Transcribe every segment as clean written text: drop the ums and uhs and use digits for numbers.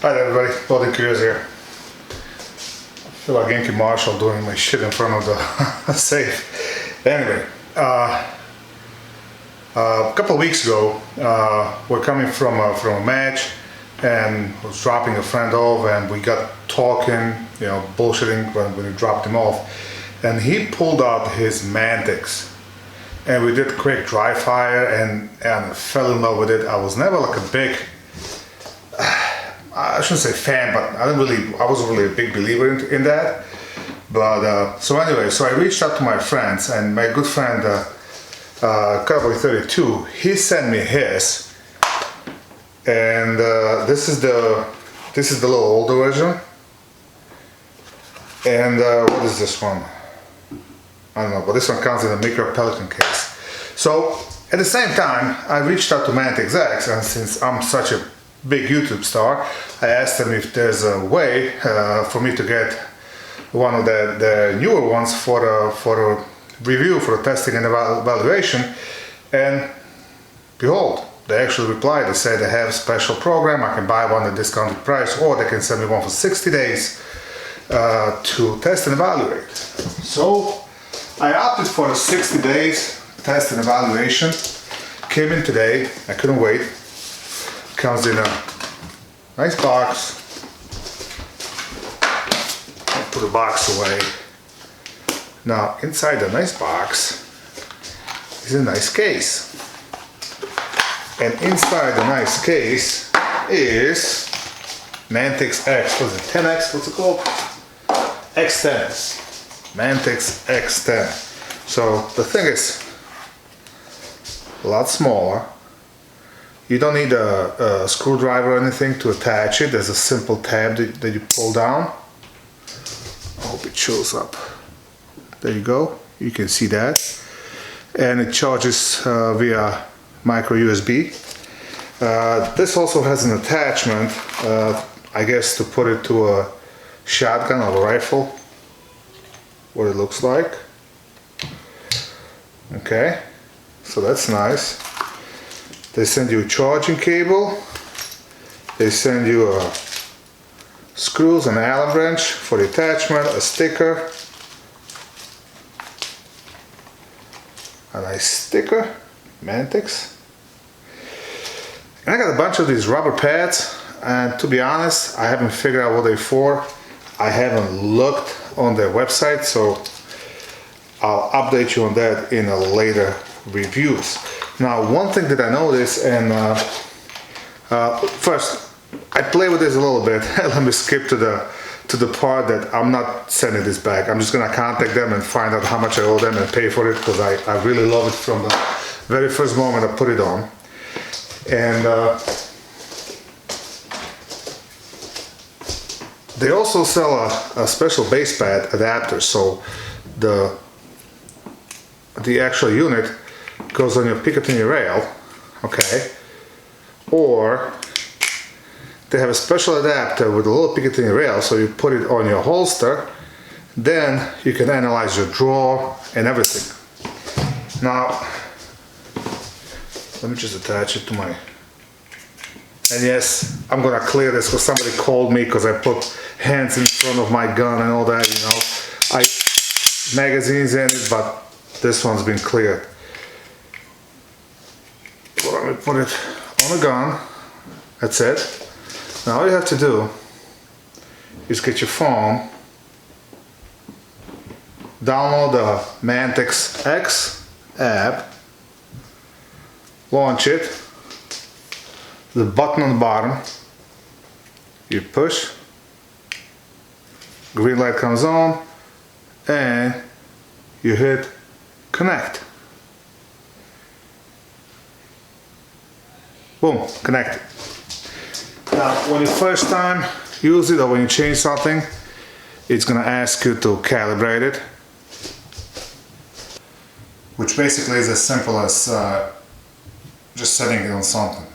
Hi there everybody, Bald&curious here. I feel like Yankee Marshall doing my shit in front of the safe. Anyway, a couple of weeks ago, we're coming from a match and I was dropping a friend off and we got talking, bullshitting when we dropped him off. And he pulled out his Mantis. And we did quick dry fire and I fell in love with it. I was never like a big, I shouldn't say fan, but I wasn't really a big believer in that. But so I reached out to my friends, and my good friend Cowboy 32, he sent me his, and this is the little older version. And what is this one? I don't know, but this one comes in a micro Pelican case. So at the same time, I reached out to Mantis X, and since I'm such a big YouTube star, I asked them if there's a way for me to get one of the newer ones for a review, for the testing and evaluation. And behold, they actually replied. They said they have a special program. I can buy one at a discounted price, or they can send me one for 60 days to test and evaluate. So I opted for the 60 days test and evaluation. Came in today. I couldn't wait. Comes in a nice box. I'll put the box away. Now inside the nice box is a nice case. And inside the nice case is Mantis X. What is it? 10X? What's it called? X10. Mantis X10. So the thing is a lot smaller. You don't need a screwdriver or anything to attach it. There's a simple tab that you pull down. I hope it shows up. There you go. You can see that. And it charges via micro USB. This also has an attachment, I guess, to put it to a shotgun or a rifle. What it looks like. Okay, so that's nice. They send you a charging cable. They send you screws and Allen wrench for the attachment, a sticker, a nice sticker, Mantis. And I got a bunch of these rubber pads, and to be honest, I haven't figured out what they're for. I haven't looked on their website, so I'll update you on that in a later reviews. Now, one thing that I noticed, and first, I play with this a little bit. Let me skip to the part that I'm not sending this back. I'm just gonna contact them and find out how much I owe them and pay for it, because I really love it from the very first moment I put it on. And they also sell a special base pad adapter, so the actual unit goes on your Picatinny rail, okay, or they have a special adapter with a little Picatinny rail, so you put it on your holster, then you can analyze your draw and everything. Now, let me just attach it to my, and yes, I'm gonna clear this because somebody called me because I put hands in front of my gun and all that, magazines in it, but this one's been cleared. So let me put it on the gun. That's it. Now all you have to do is get your phone, download the Mantis X app, launch it. The button on the bottom, you push, green light comes on, and you hit connect. Boom, connected. Now, when you first time use it or when you change something, it's gonna ask you to calibrate it, which basically is as simple as just setting it on something.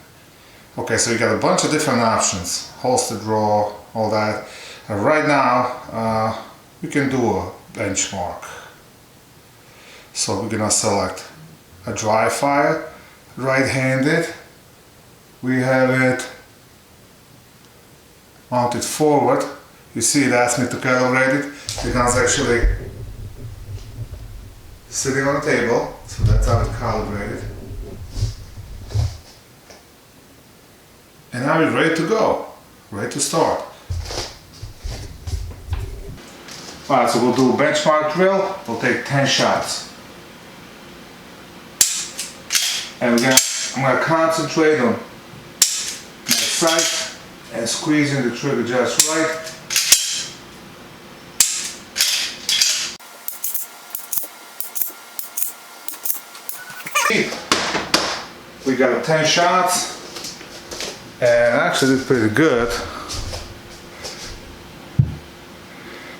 Okay, so you got a bunch of different options, holster draw, all that. And right now, we can do a benchmark. So we're gonna select a dry fire, right-handed. We have it mount it forward. You see it asks me to calibrate it. The gun's actually sitting on the table, so that's how it's calibrated. And now we're ready to go, ready to start. Alright, so we'll do a benchmark drill. We'll take 10 shots. And I'm gonna concentrate on my sight and squeezing the trigger just right. We got 10 shots and actually did pretty good.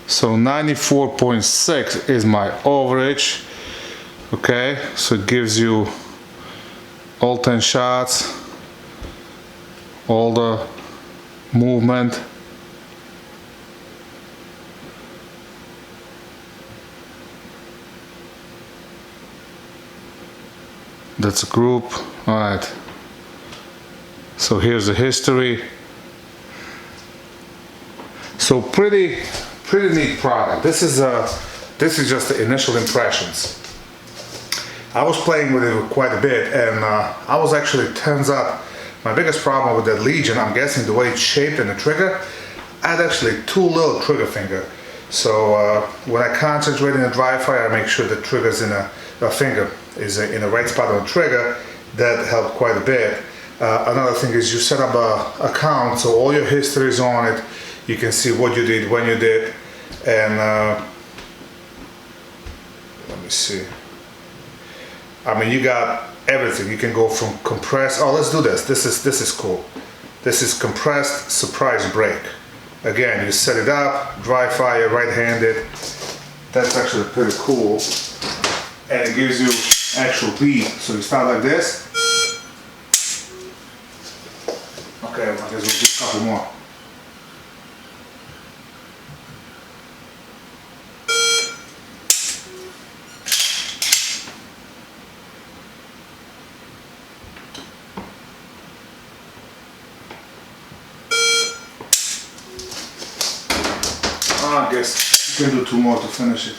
So 94.6 is my average. Okay, so it gives you all 10 shots, all the movement. That's a group. All right. So here's the history. So pretty neat product. This is just the initial impressions. I was playing with it quite a bit, and I was actually, turns out, my biggest problem with that Legion, I'm guessing the way it's shaped in the trigger, I had actually too little trigger finger. So when I concentrate in a dry fire, I make sure the trigger's in a finger is in the right spot on the trigger. That helped quite a bit. Another thing is you set up a count, so all your history is on it. You can see what you did, when you did, and let me see. I mean, you got everything. You can go from compressed. Oh, let's do this. This is cool. This is compressed surprise break. Again, you set it up, dry fire, right-handed. That's actually pretty cool, and it gives you actual beat. So you start like this. Okay, I guess we'll do a couple more. I guess you can do two more to finish it.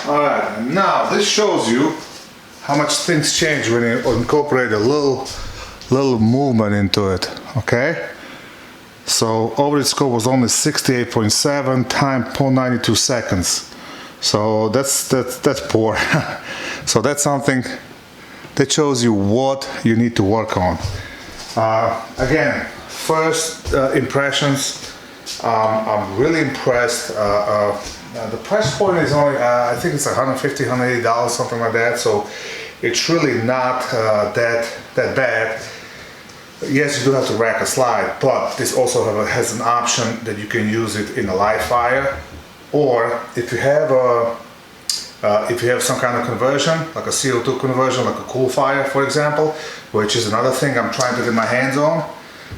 Alright, now this shows you how much things change when you incorporate a little movement into it, okay? So overhead scope was only 68.7, time 0.92 seconds. So that's poor. So that's something that shows you what you need to work on. Again, first impressions, I'm really impressed. The price point is only, I think it's $150, $180, something like that. So it's really not that bad. Yes, you do have to rack a slide, but this also has an option that you can use it in a live fire, or if you have some kind of conversion, like a CO2 conversion, like a cool fire, for example, which is another thing I'm trying to get my hands on.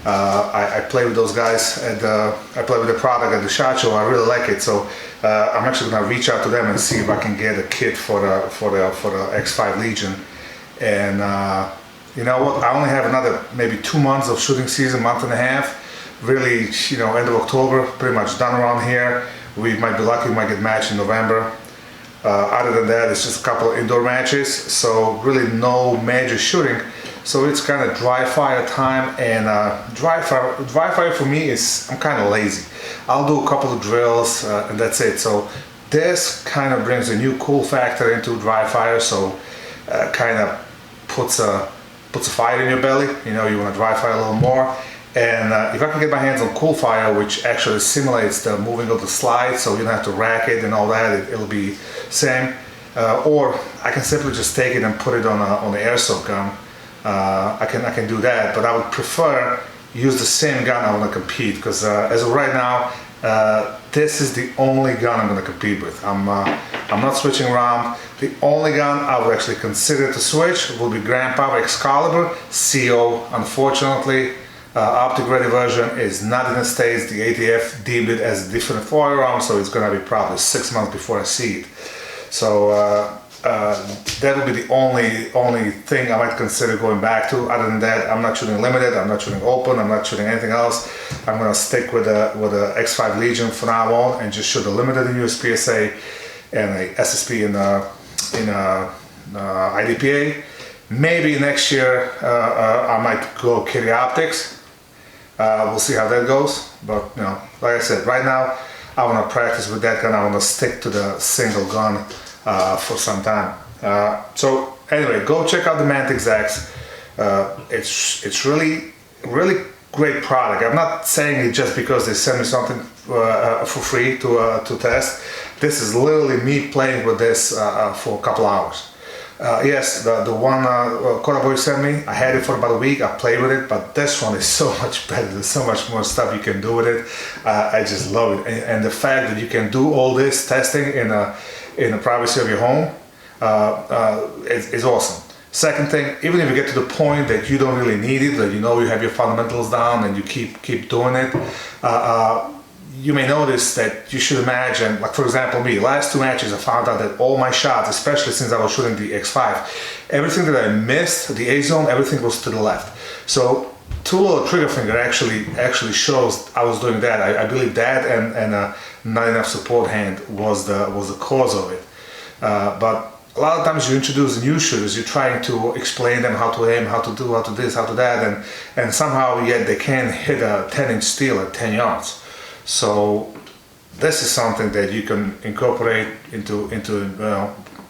I play with those guys, and I play with the product at the SHOT Show. I really like it, so I'm actually gonna reach out to them and see if I can get a kit for the X5 Legion. And you know what? I only have another maybe 2 months of shooting season, month and a half. Really, you know, end of October, pretty much done around here. We might be lucky, we might get matched in November. Other than that, it's just a couple of indoor matches, so really no major shooting. So it's kind of dry fire time, and dry fire for me is, I'm kind of lazy. I'll do a couple of drills and that's it. So this kind of brings a new cool factor into dry fire, so kind of puts a fire in your belly. You know, you want to dry fire a little more. And if I can get my hands on cool fire, which actually simulates the moving of the slide, so you don't have to rack it and all that, it'll be same. Or I can simply just take it and put it on the airsoft gun. I can do that, but I would prefer use the same gun I want to compete, because as of right now, this is the only gun I'm going to compete with. I'm not switching around. The only gun I would actually consider to switch will be Grandpa Excalibur CO. Unfortunately, Optic ready version is not in the States. The ATF deemed it as a different firearm, so it's gonna be probably 6 months before I see it. So that would be the only thing I might consider going back to. Other than that, I'm not shooting limited, I'm not shooting open, I'm not shooting anything else. I'm gonna stick with the X5 Legion for now on and just shoot the limited in USPSA and a SSP in IDPA. Maybe next year I might go carry optics. We'll see how that goes. But you know, like I said, right now I want to practice with that gun. I want to stick to the single gun for some time. So anyway, go check out the Mantis X. It's really great product. I'm not saying it just because they sent me something for free to test. This is literally me playing with this for a couple hours. Yes, the one Boy sent me, I had it for about a week, I played with it, but this one is so much better. There's so much more stuff you can do with it. I just love it. And the fact that you can do all this testing in the privacy of your home is awesome. Second thing, even if you get to the point that you don't really need it, that you know you have your fundamentals down and you keep doing it, you may notice that you should imagine, like for example me, last 2 matches I found out that all my shots, especially since I was shooting the X5, everything that I missed, the A-zone, everything was to the left. So too low trigger finger actually shows I was doing that. I believe that and not enough support hand was the cause of it. But a lot of times you introduce new shooters, you're trying to explain them how to aim, how to do, how to this, how to that, and somehow yet they can't hit a 10-inch steel at 10 yards. So this is something that you can incorporate into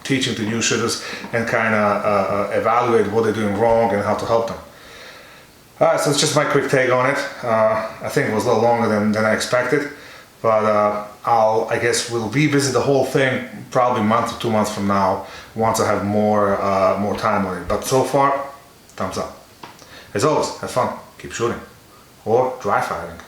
teaching to new shooters and kind of evaluate what they're doing wrong and how to help them. Alright, so it's just my quick take on it. I think it was a little longer than I expected, but I guess we'll revisit the whole thing probably a month or 2 months from now once I have more time on it. But so far, thumbs up. As always, have fun, keep shooting, or dry firing.